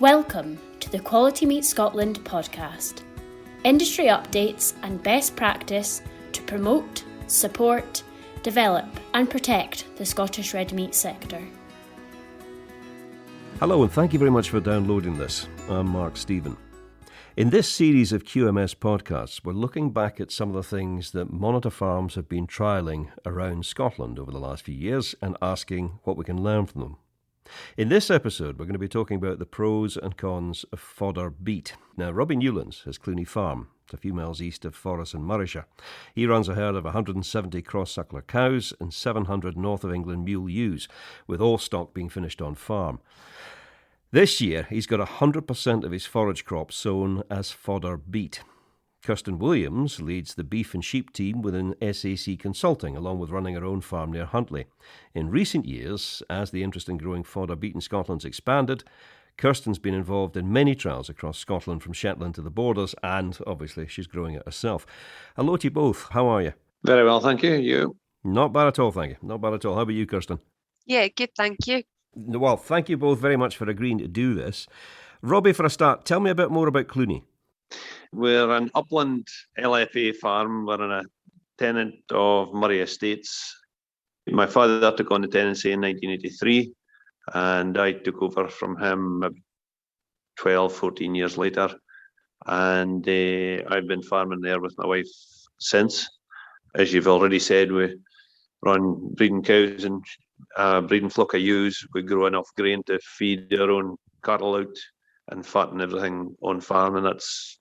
Welcome to the Quality Meat Scotland podcast. Industry updates and best practice to promote, support, develop and protect the Scottish red meat sector. Hello and thank you very much for downloading this. I'm Mark Stephen. In this series of QMS podcasts, we're looking back at some of the things that monitor farms have been trialling around Scotland over the last few years and asking what we can learn from them. In this episode, we're going to be talking about the pros and cons of fodder beet. Now, Robbie Newlands has Cluny Farm. It's a few miles east of Forres in Morayshire. He runs a herd of 170 cross-suckler cows and 700 North of England mule ewes, with all stock being finished on farm. This year, he's got 100% of his forage crop sown as fodder beet. Kirsten Williams leads the beef and sheep team within SAC Consulting, along with running her own farm near Huntly. In recent years, as the interest in growing fodder beet in Scotland's expanded, Kirsten's been involved in many trials across Scotland from Shetland to the borders, and obviously she's growing it herself. Hello to you both. How are you? Very well, thank you. You? Not bad at all, thank you. Not bad at all. How about you, Kirsten? Yeah, good, thank you. Well, thank you both very much for agreeing to do this. Robbie, for a start, tell me a bit more about Cluny. We're an upland LFA farm. We're a tenant of Murray Estates. My father took on the tenancy in 1983, and I took over from him 12, 14 years later. And I've been farming there with my wife since. As you've already said, we run breeding cows and breeding flock of ewes. We grow enough grain to feed our own cattle out and fatten everything on farm, and that's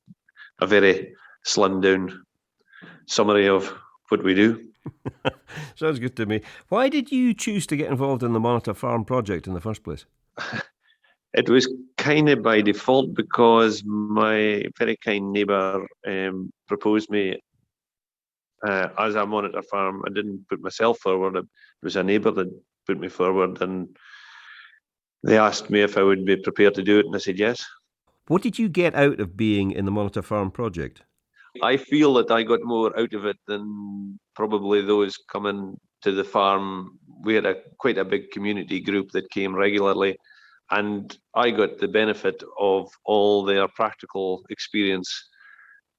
a very slimmed down summary of what we do. Sounds good to me. Why did you choose to get involved in the Monitor Farm project in the first place? It was kind of by default because my very kind neighbour proposed me as a Monitor Farm. I didn't put myself forward. It was a neighbour that put me forward, and they asked me if I would be prepared to do it, and I said yes. What did you get out of being in the Monitor Farm project? I feel that I got more out of it than probably those coming to the farm. We had quite a big community group that came regularly, and I got the benefit of all their practical experience.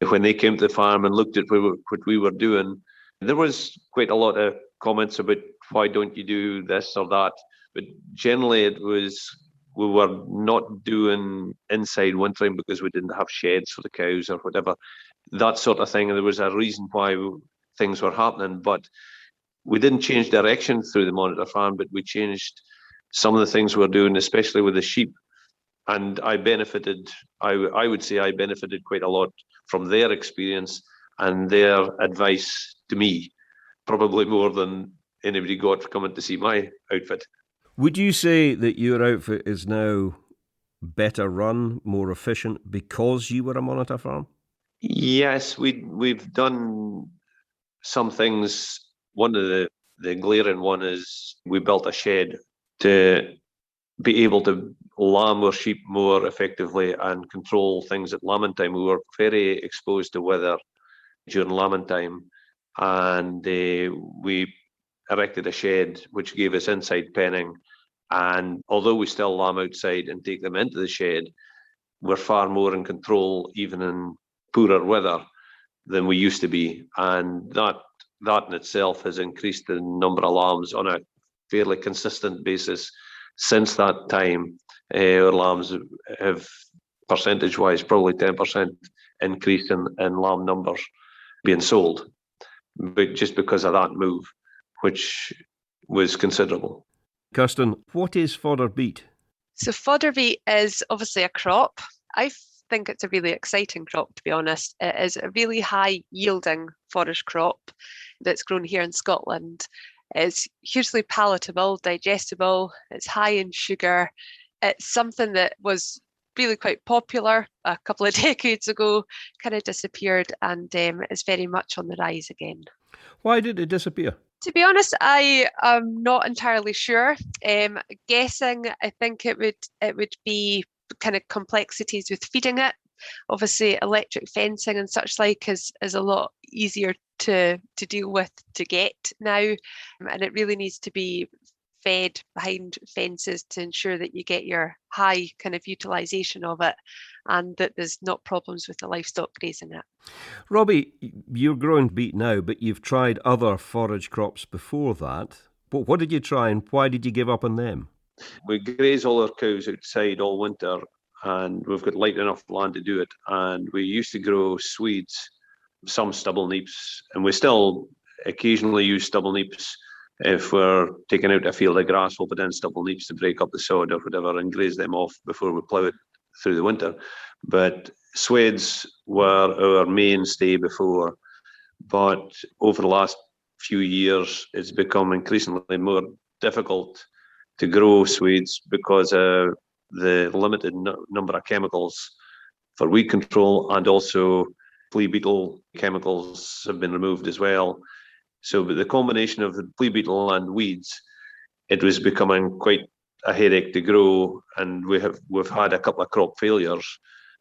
When they came to the farm and looked at what we were doing, there was quite a lot of comments about why don't you do this or that. But generally it was, we were not doing inside wintering because we didn't have sheds for the cows or whatever, that sort of thing. And there was a reason why things were happening. But we didn't change direction through the Monitor Farm, but we changed some of the things we were doing, especially with the sheep. And I benefited, I would say I benefited quite a lot from their experience and their advice to me, probably more than anybody got coming to see my outfit. Would you say that your outfit is now better run, more efficient because you were a Monitor Farm? Yes, we've done some things. One of the glaring one is we built a shed to be able to lamb our sheep more effectively and control things at lambing time. We were very exposed to weather during lambing time, and we erected a shed which gave us inside penning. And although we still lamb outside and take them into the shed, we're far more in control even in poorer weather than we used to be. And that in itself has increased the number of lambs on a fairly consistent basis. Since that time, our lambs have, percentage-wise, probably 10% increase in lamb numbers being sold, but just because of that move, which was considerable. Kirsten, what is fodder beet? So fodder beet is obviously a crop. I think it's a really exciting crop, to be honest. It is a really high yielding forage crop that's grown here in Scotland. It's hugely palatable, digestible, it's high in sugar. It's something that was really quite popular a couple of decades ago, kind of disappeared, and is very much on the rise again. Why did it disappear? To be honest, I am not entirely sure. Guessing, I think it would be kind of complexities with feeding it. Obviously, electric fencing and such like is a lot easier to deal with, to get now, and it really needs to be fed behind fences to ensure that you get your high kind of utilisation of it and that there's not problems with the livestock grazing it. Robbie, you're growing beet now, but you've tried other forage crops before that. But what did you try and why did you give up on them? We graze all our cows outside all winter, and we've got light enough land to do it. And we used to grow Swedes, some stubble neeps, and we still occasionally use stubble neeps. If we're taking out a field of grass, we'll put in stubble neeps to break up the sod or whatever and graze them off before we plough it through the winter. But Swedes were our mainstay before. But over the last few years, it's become increasingly more difficult to grow Swedes because of the limited number of chemicals for weed control, and also flea beetle chemicals have been removed as well. So the combination of the flea beetle and weeds, it was becoming quite a headache to grow, and we've had a couple of crop failures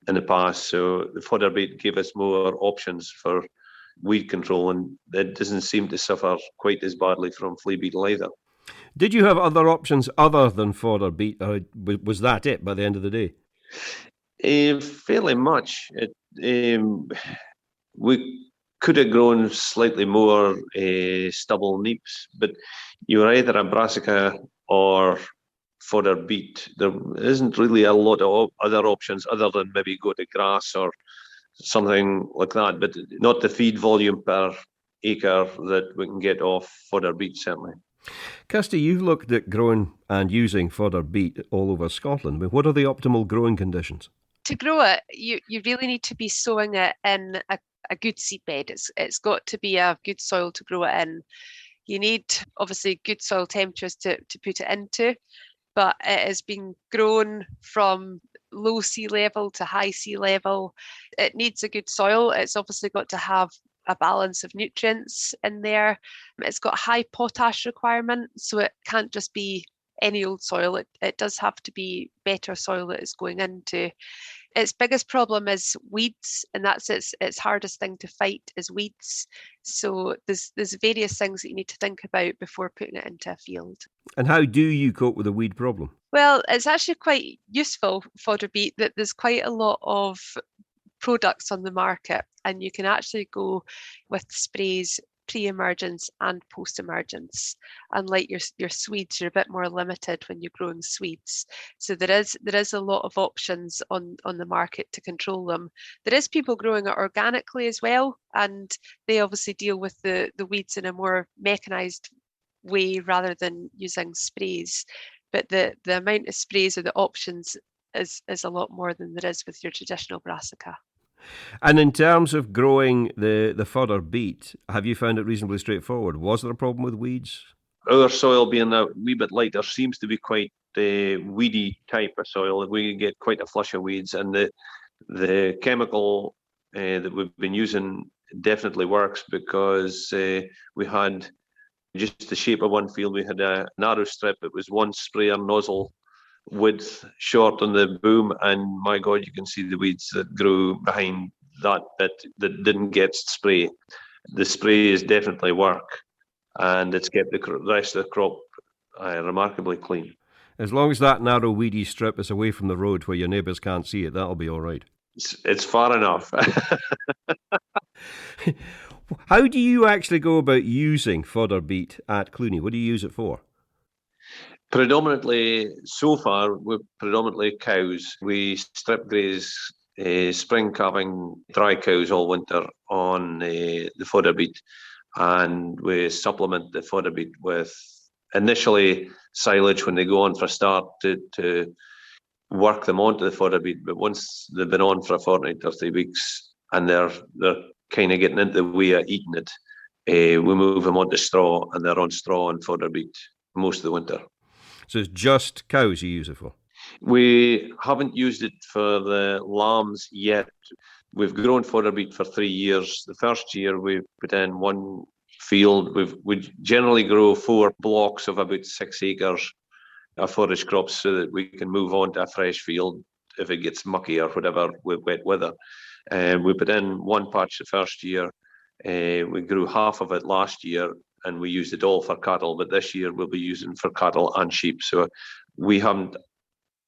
in the past. So the fodder beet gave us more options for weed control, and it doesn't seem to suffer quite as badly from flea beetle either. Did you have other options other than fodder beet, or was that it by the end of the day? Fairly much. We could have grown slightly more stubble neeps, but you're either a brassica or fodder beet. There isn't really a lot of other options other than maybe go to grass or something like that, but not the feed volume per acre that we can get off fodder beet, certainly. Kirsty, you've looked at growing and using fodder beet all over Scotland. I mean, what are the optimal growing conditions? To grow it, you really need to be sowing it in a good seedbed. It's got to be a good soil to grow it in. You need, obviously, good soil temperatures to put it into, but it is being grown from low sea level to high sea level. It needs a good soil. It's obviously got to have a balance of nutrients in there. It's got high potash requirement, so it can't just be any old soil. It does have to be better soil that it's going into. Its biggest problem is weeds, and that's its hardest thing to fight is weeds. So there's various things that you need to think about before putting it into a field. And how do you cope with a weed problem? Well, it's actually quite useful, fodder beet, that there's quite a lot of products on the market, and you can actually go with sprays pre-emergence and post-emergence. Unlike your Swedes, you're a bit more limited when you're growing Swedes. So there is a lot of options on the market to control them. There is people growing it organically as well, and they obviously deal with the weeds in a more mechanised way rather than using sprays. But the amount of sprays or the options is a lot more than there is with your traditional brassica. And in terms of growing the fodder beet, have you found it reasonably straightforward? Was there a problem with weeds? Our soil being a wee bit lighter seems to be quite a weedy type of soil. We get quite a flush of weeds, and the chemical that we've been using definitely works, because we had just the shape of one field. We had a narrow strip. It was one sprayer nozzle width short on the boom, and my God, you can see the weeds that grew behind that bit that didn't get spray. The sprays definitely work, and it's kept the rest of the crop remarkably clean. As long as that narrow weedy strip is away from the road where your neighbours can't see it, that'll be all right. It's far enough. How do you actually go about using fodder beet at Cluny? What do you use it for? Predominantly, so far, we're predominantly cows. We strip graze spring calving dry cows all winter on the fodder beet, and we supplement the fodder beet with initially silage when they go on for a start to work them onto the fodder beet. But once they've been on for a fortnight or 3 weeks and they're kind of getting into the way of eating it, we move them onto straw, and they're on straw and fodder beet most of the winter. So it's just cows you use it for? We haven't used it for the lambs yet. We've grown fodder beet for 3 years. The first year we put in one field. We generally grow 4 blocks of about 6 acres of forage crops so that we can move on to a fresh field if it gets mucky or whatever with wet weather. We put in one patch the first year. We grew half of it last year, and we used it all for cattle, but this year we'll be using for cattle and sheep. So we haven't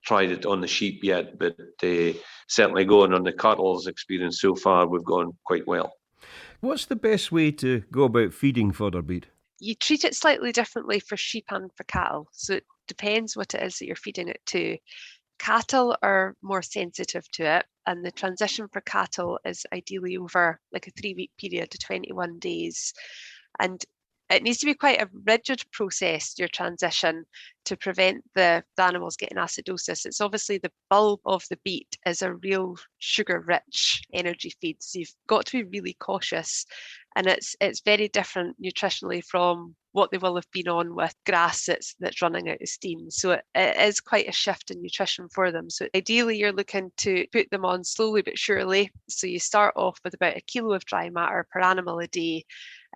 tried it on the sheep yet, but certainly going on the cattle's experience so far, we've gone quite well. What's the best way to go about feeding fodder beet? You treat it slightly differently for sheep and for cattle. So it depends what it is that you're feeding it to. Cattle are more sensitive to it, and the transition for cattle is ideally over like a 3-week period to 21 days. And it needs to be quite a rigid process, your transition, to prevent the animals getting acidosis. It's obviously the bulb of the beet is a real sugar-rich energy feed, so you've got to be really cautious. And it's very different nutritionally from what they will have been on with grass that's running out of steam. So it is quite a shift in nutrition for them. So ideally, you're looking to put them on slowly but surely. So you start off with about 1 kilo of dry matter per animal a day,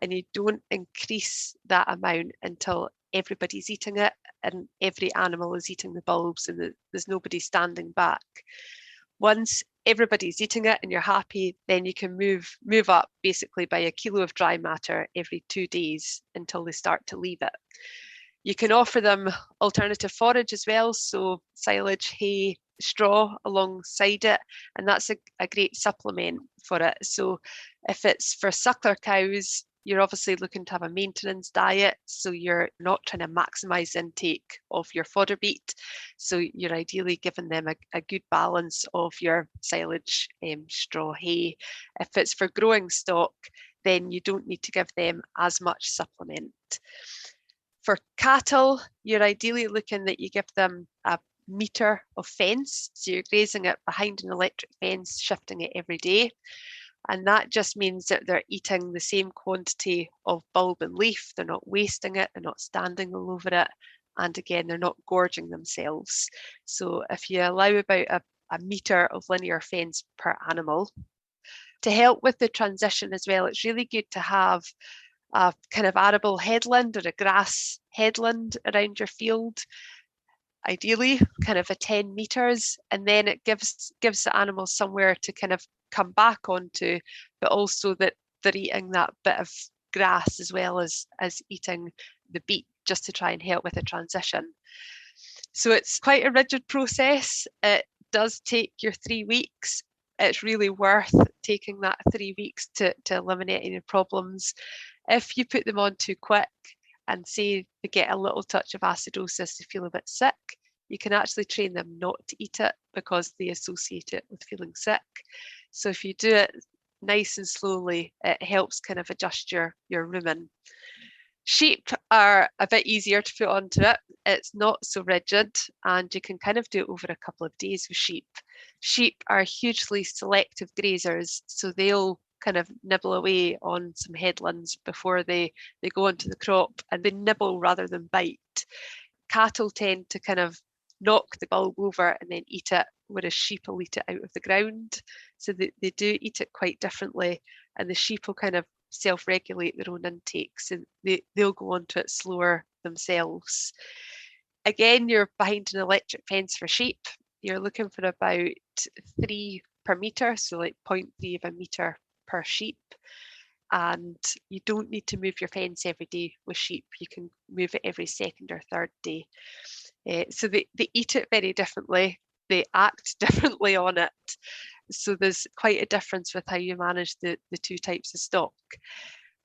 and you don't increase that amount until everybody's eating it and every animal is eating the bulbs and there's nobody standing back. Once everybody's eating it and you're happy, then you can move up basically by 1 kilo of dry matter every 2 days until they start to leave it. You can offer them alternative forage as well, so silage, hay, straw alongside it, and that's a great supplement for it. So if it's for suckler cows, you're obviously looking to have a maintenance diet, so you're not trying to maximise intake of your fodder beet. So you're ideally giving them a good balance of your silage, straw, hay. If it's for growing stock, then you don't need to give them as much supplement. For cattle, you're ideally looking that you give them a metre of fence. So you're grazing it behind an electric fence, shifting it every day. And that just means that they're eating the same quantity of bulb and leaf. They're not wasting it. They're not standing all over it. And again, they're not gorging themselves. So if you allow about a metre of linear fence per animal, to help with the transition as well, it's really good to have a kind of arable headland or a grass headland around your field, ideally kind of a 10 metres, and then it gives the animals somewhere to kind of come back onto, but also that they're eating that bit of grass as well as eating the beet, just to try and help with the transition. So it's quite a rigid process. It does take your 3 weeks. It's really worth taking that 3 weeks to eliminate any problems. If you put them on too quick and say they get a little touch of acidosis, they feel a bit sick, you can actually train them not to eat it because they associate it with feeling sick. So if you do it nice and slowly, it helps kind of adjust your rumen. Sheep are a bit easier to put onto it. It's not so rigid, and you can kind of do it over a couple of days with sheep. Sheep are hugely selective grazers, so they'll kind of nibble away on some headlands before they go onto the crop, and they nibble rather than bite. Cattle tend to kind of knock the bulb over and then eat it, whereas sheep will eat it out of the ground. So they do eat it quite differently, and the sheep will kind of self-regulate their own intake, so they'll go onto it slower themselves. Again, you're behind an electric fence for sheep. You're looking for about 3 per metre, so like 0.3 of a metre per sheep. And you don't need to move your fence every day with sheep. You can move it every second or third day. So they eat it very differently. They act differently on it. So there's quite a difference with how you manage the two types of stock.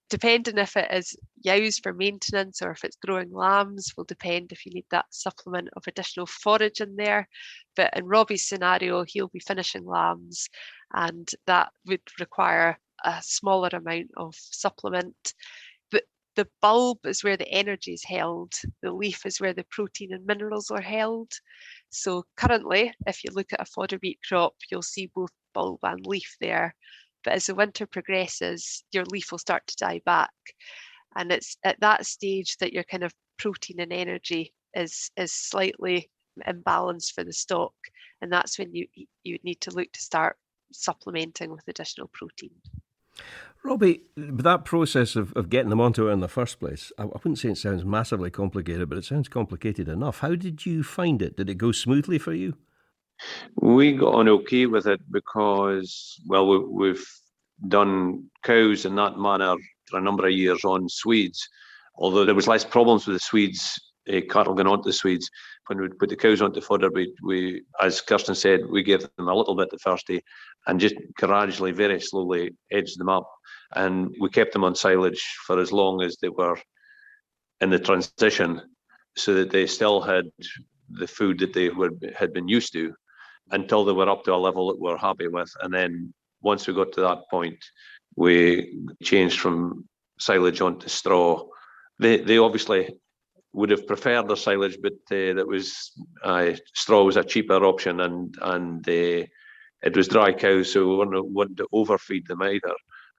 Depending if it is ewes for maintenance or if it's growing lambs will depend if you need that supplement of additional forage in there. But in Robbie's scenario, he'll be finishing lambs, and that would require a smaller amount of supplement. But the bulb is where the energy is held. The leaf is where the protein and minerals are held. So currently, if you look at a fodder beet crop, you'll see both bulb and leaf there. But as the winter progresses, your leaf will start to die back. And it's at that stage that your kind of protein and energy is slightly imbalanced for the stock. And that's when you need to look to start supplementing with additional protein. Robbie, that process of getting them onto it in the first place, I wouldn't say it sounds massively complicated, but it sounds complicated enough. How did you find it? Did it go smoothly for you? We got on okay with it because, well, we've done cows in that manner for a number of years on Swedes, although there was less problems with the Swedes, cattle going onto the Swedes. When we put the cows onto fodder, we, as Kirsten said, we gave them a little bit the first day and just gradually, very slowly edged them up. And we kept them on silage for as long as they were in the transition, so that they still had the food that they had been used to until they were up to a level that we're happy with. And then once we got to that point, we changed from silage onto straw. They obviously would have preferred their silage, but that was straw was a cheaper option, and it was dry cows, so we weren't wanting to overfeed them either.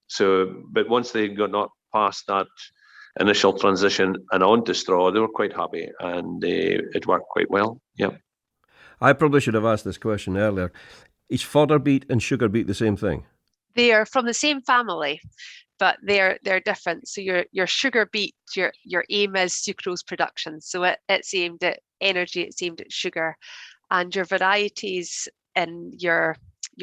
So, but once they got not past that initial transition and onto straw, they were quite happy, and it worked quite well. Yeah. I probably should have asked this question earlier. Is fodder beet and sugar beet the same thing? They are from the same family, but they're different. So your sugar beet, your aim is sucrose production. So it's aimed at energy, it's aimed at sugar. And your varieties in your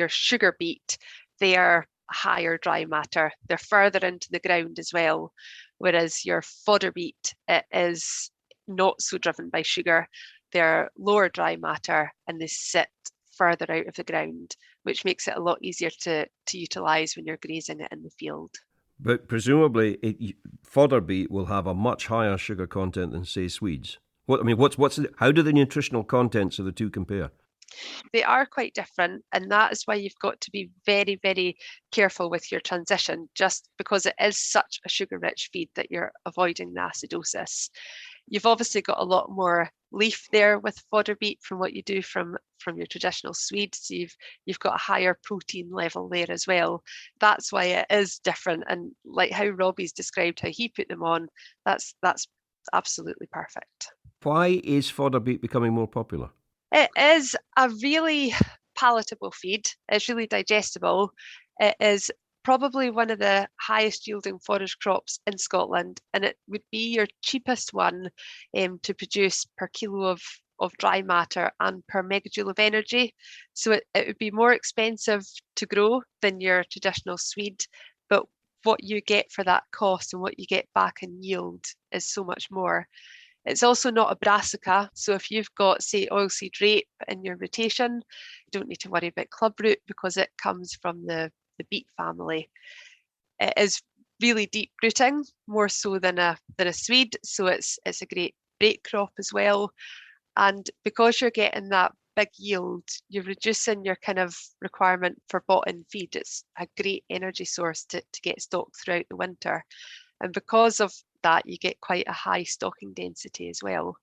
sugar beet, they are higher dry matter. They're further into the ground as well. Whereas your fodder beet, it is not so driven by sugar. They're lower dry matter and they sit further out of the ground, which makes it a lot easier to utilise when you're grazing it in the field. But presumably, fodder beet will have a much higher sugar content than, say, Swedes. How do the nutritional contents of the two compare? They are quite different, and that is why you've got to be very, very careful with your transition, just because it is such a sugar-rich feed that you're avoiding the acidosis. You've obviously got a lot more leaf there with fodder beet from what you do from your traditional Swede, so you've got a higher protein level there as well. That's why it is different, and like how Robbie's described how he put them on, that's absolutely perfect. Why is fodder beet becoming more popular? It is a really palatable feed. It's really digestible. It is probably one of the highest yielding forage crops in Scotland, and it would be your cheapest one to produce per kilo of dry matter and per megajoule of energy. So it would be more expensive to grow than your traditional Swede, but what you get for that cost and what you get back in yield is so much more. It's also not a brassica, so if you've got, say, oilseed rape in your rotation, you don't need to worry about clubroot because it comes from the beet family. It is really deep rooting, more so than a Swede, so it's a great break crop as well. And because you're getting that big yield, you're reducing your kind of requirement for bought-in feed. It's a great energy source to get stocked throughout the winter. And because of that, you get quite a high stocking density as well.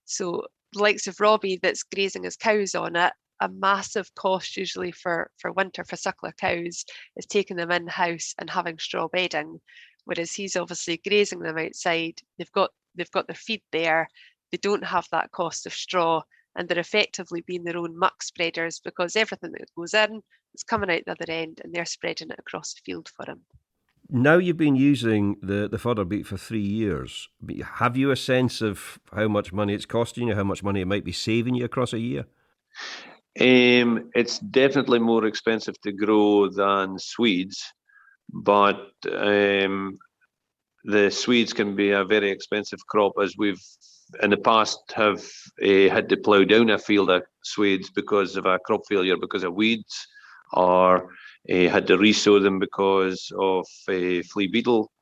So the likes of Robbie that's grazing his cows on it, a massive cost usually for winter for suckler cows is taking them in-house and having straw bedding, whereas he's obviously grazing them outside. They've got their feed there. They don't have that cost of straw, and they're effectively being their own muck spreaders because everything that goes in is coming out the other end and they're spreading it across the field for him. Now you've been using the fodder beet for 3 years. Have you a sense of how much money it's costing you, how much money it might be saving you across a year? It's definitely more expensive to grow than Swedes, but the Swedes can be a very expensive crop, as we've in the past have had to plough down a field of Swedes because of a crop failure, because of weeds, or had to resow them because of flea beetle.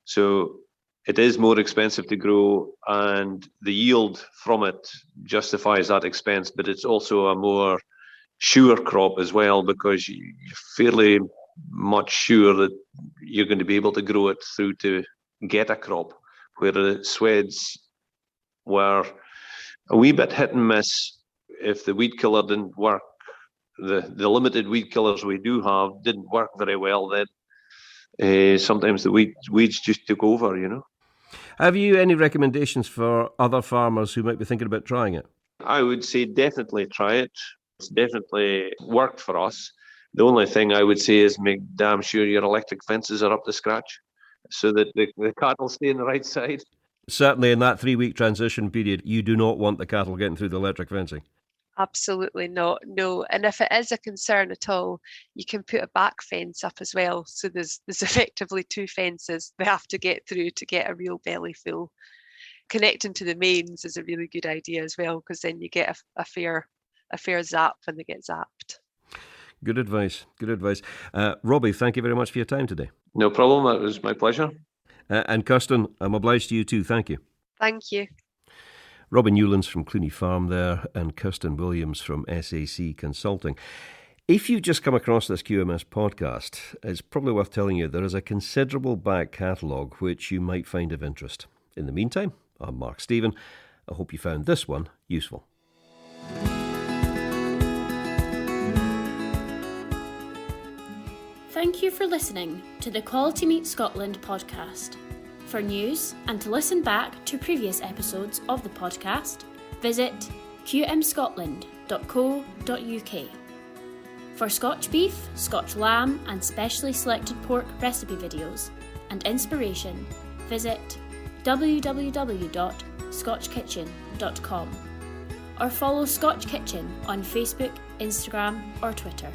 So it is more expensive to grow, and the yield from it justifies that expense, but it's also a more sure crop as well, because you're fairly much sure that you're going to be able to grow it through to get a crop, where the Swedes were a wee bit hit and miss. If the weed killer didn't work, the limited weed killers we do have didn't work very well, then sometimes the weeds just took over, you know. Have you any recommendations for other farmers who might be thinking about trying it? I would say definitely try it. It's definitely worked for us. The only thing I would say is make damn sure your electric fences are up to scratch so that the cattle stay on the right side. Certainly in that 3-week transition period, you do not want the cattle getting through the electric fencing. Absolutely not, no. And if it is a concern at all, you can put a back fence up as well. So there's effectively 2 fences they have to get through to get a real belly full. Connecting to the mains is a really good idea as well, because then you get a fair zap when they get zapped. Good advice. Good advice. Robbie, thank you very much for your time today. No problem. It was my pleasure. And Kirsten, I'm obliged to you too. Thank you. Thank you. Robbie Newlands from Cluny Farm there, and Kirsten Williams from SAC Consulting. If you've just come across this QMS podcast, it's probably worth telling you there is a considerable back catalogue which you might find of interest. In the meantime, I'm Mark Stephen. I hope you found this one useful. Thank you for listening to the Quality Meat Scotland podcast. For news and to listen back to previous episodes of the podcast, visit qmscotland.co.uk. For Scotch beef, Scotch lamb and specially selected pork recipe videos and inspiration, visit www.scotchkitchen.com or follow Scotch Kitchen on Facebook, Instagram or Twitter.